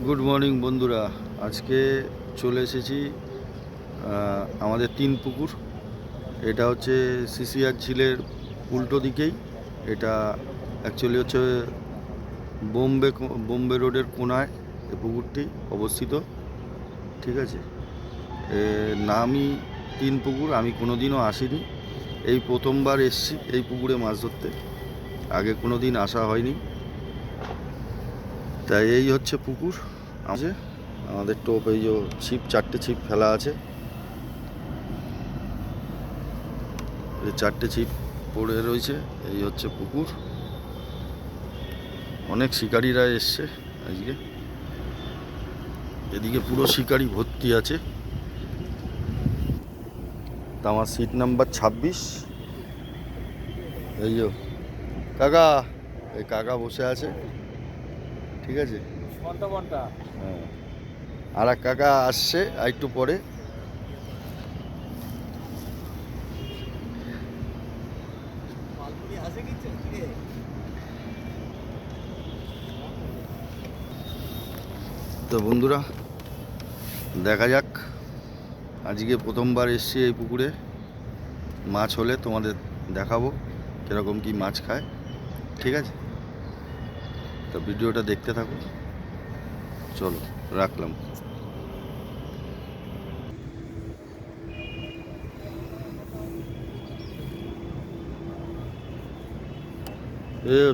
Good morning বন্ধুরা। আজকে চলে এসেছি আমাদের তিন পুকুর। এটা হচ্ছে সিসিআর ঝিলের উল্টো দিকেই। এটা অ্যাকচুয়ালি হচ্ছে বোম্বে রোডের কোনায় এই পুকুরটি অবস্থিত। ঠিক আছে, নামই তিন পুকুর। আমি কোনো দিনও আসিনি, এই প্রথমবার এসছি এই পুকুরে মাছ ধরতে। আগে কোনো দিন আসা হয়নি, তাই এই হচ্ছে পুকুর। আছে আমাদের টোপ, এই যে ছিপ, 4টে ছিপ ফেলা আছে, এই 4টে ছিপ পড়ে রয়েছে। এই হচ্ছে পুকুর। অনেক শিকারীরা এসছে আজকে, এদিকে পুরো শিকারি ভর্তি আছে। তা আমার সিট নাম্বার 26। এই যে কাকা, এই কাকা বসে আছে। ঠিক আছে, হ্যাঁ, আর এক কাকা আসছে আর একটু পরে। তো বন্ধুরা, দেখা যাক। আজকে প্রথমবার এসছি এই পুকুরে। মাছ হলে তোমাদের দেখাবো কীরকম কি মাছ খায়। ঠিক আছে, তো ভিডিওটা দেখতে থাকো। চলো, রাখলাম।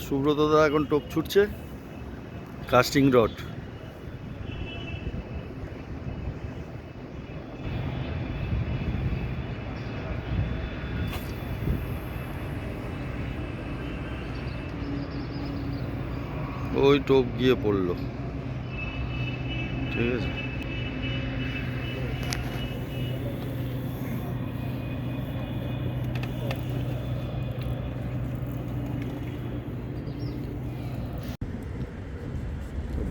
সুব্রত দা এখন টোপ ছুটছে, কাস্টিং রড। ওই টোপ গিয়ে পড়লো। ঠিক আছে,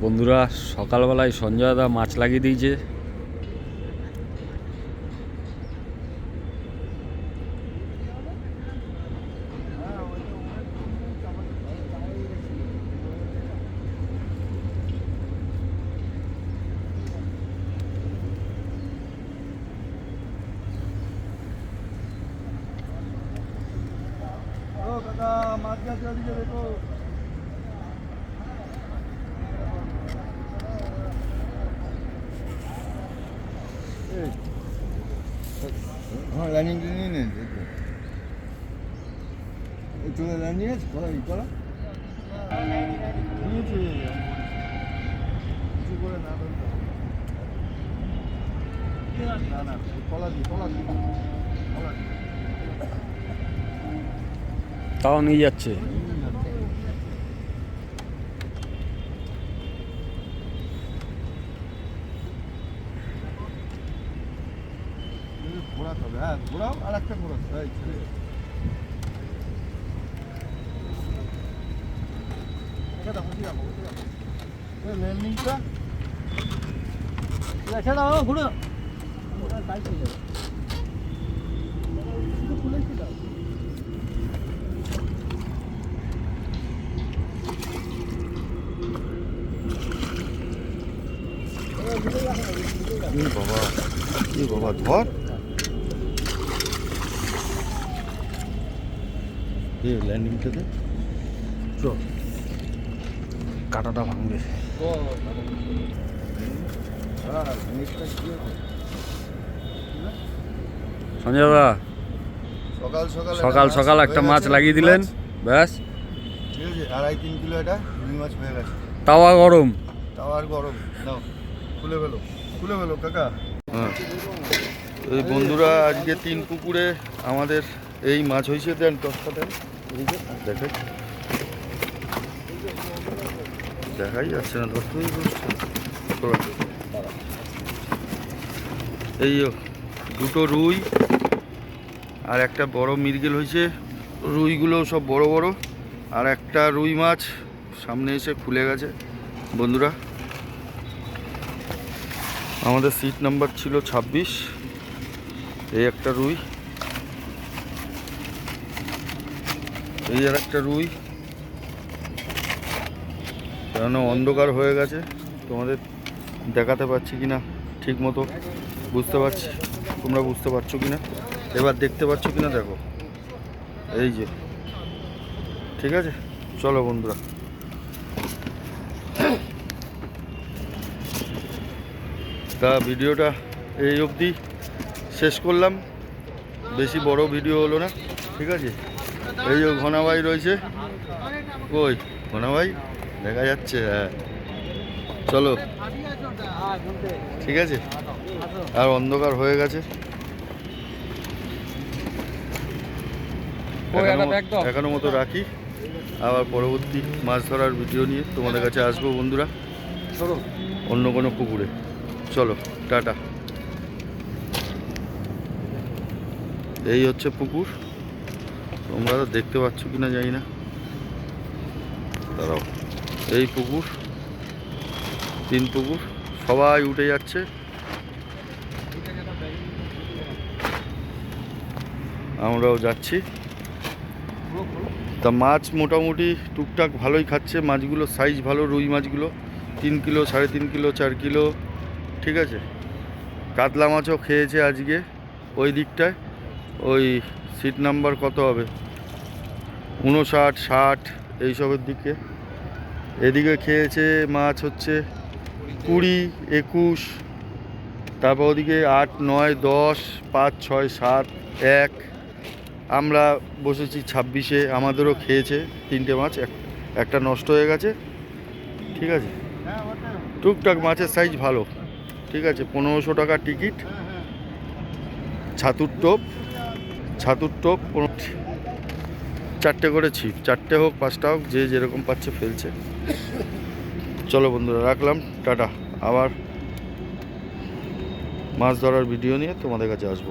বন্ধুরা, সকালবেলায় সঞ্জয় দা মাছ লাগিয়ে দিয়েছে। মাছ গাছ ওদিকে দেখো। হ্যাঁ, লাইনিং নিয়ে নেন। এই চলে লাইনিং আছে, কলা কলা নিয়েছে। কিছু করে না না না, কলা দিই, কলা দিই, কলা দিই। তাও নিয়ে যাচ্ছে। ঘোরাতে হবে, হ্যাঁ ঘোরাও, আর একটা ঘোরাতে হবে। ল্যান্ডিংটা ছেড়ে দাও, ঘুরে বাবা, কি বাবা, ধর ল্যান্ডিংটাতে কাঁটাটা ভাঙবে। সঞ্জয় দা সকাল সকাল সকাল সকাল একটা মাছ লাগিয়ে দিলেন, ব্যাস। ঠিক আছে, 2.5-3 কিলো এটা রুই মাছ হয়ে গেছে। তাওয়া গরম, তাওয়ার গরম। নাও, খুলে ফেলো, খুলে ফেলো কাকা। হ্যাঁ, এই বন্ধুরা, আজকে তিন পুকুরে আমাদের এই মাছ হয়েছে। দেন টসটা দেন, দেখাই দেখাই যাচ্ছে না, ধরতেই বলছে। এই দুটো রুই আর একটা বড় মৃগেল হয়েছে। রুইগুলো সব বড় বড়, আর একটা রুই মাছ সামনে এসে খুলে গেছে। বন্ধুরা, আমাদের সিট নাম্বার ছিল 26। এই একটা রুই, এই আর একটা রুই। কেন অন্ধকার হয়ে গেছে, তোমাদের দেখাতে পারছি কি না ঠিক মতো বুঝতে পারছি, তোমরা বুঝতে পারছো কি না, এবার দেখতে পাচ্ছ কি না দেখো, এই যে, ঠিক আছে। চলো বন্ধুরা, তা ভিডিওটা এই অবধি শেষ করলাম, বেশি বড় ভিডিও হলো না, ঠিক আছে। এই যে ঘনা ভাই রয়েছে, কই ঘনা ভাই দেখা যাচ্ছে, হ্যাঁ চলো, ঠিক আছে। আর অন্ধকার হয়ে গেছে, এখনো মতো রাখি, আবার পরবর্তী মাছ ধরার ভিডিও নিয়ে তোমাদের কাছে আসবো বন্ধুরা, অন্য কোনো পুকুরে। চলো টাটা। এই হচ্ছে পুকুর, তোমরা তো দেখতে পাচ্ছ কিনা জানি না, দাঁড়াও, এই পুকুর, 3 পুকুর, সবাই উঠে যাচ্ছে, আমরাও যাচ্ছি। তা মাছ মোটামুটি টুকটাক ভালোই খাচ্ছে, মাছগুলো সাইজ ভালো, রুই মাছগুলো 3 কিলো, 3.5 কিলো, 4 কিলো, ঠিক আছে। কাতলা মাছও খেয়েছে আজকে ওই দিকটায়, ওই সিট নাম্বার কত হবে, 59, 60 এইসবের দিকে। এদিকে খেয়েছে মাছ হচ্ছে 20, 21, তারপর ওদিকে 8, 9, 10, 5, 6, 7, 1, আমরা বসেছি 26-এ, আমাদেরও খেয়েছে 3টে মাছ, একটা নষ্ট হয়ে গেছে, ঠিক আছে। টুকটাক মাছের সাইজ ভালো, ঠিক আছে। 1500 টাকা টিকিট, ছাতুর টোপ 4টে করে ছিপ, 4টে হোক 5টা হোক, যে যেরকম পাচ্ছে ফেলছে। চলো বন্ধুরা, রাখলাম, টাটা। আবার মাছ ধরার ভিডিও নিয়ে তোমাদের কাছে আসবো।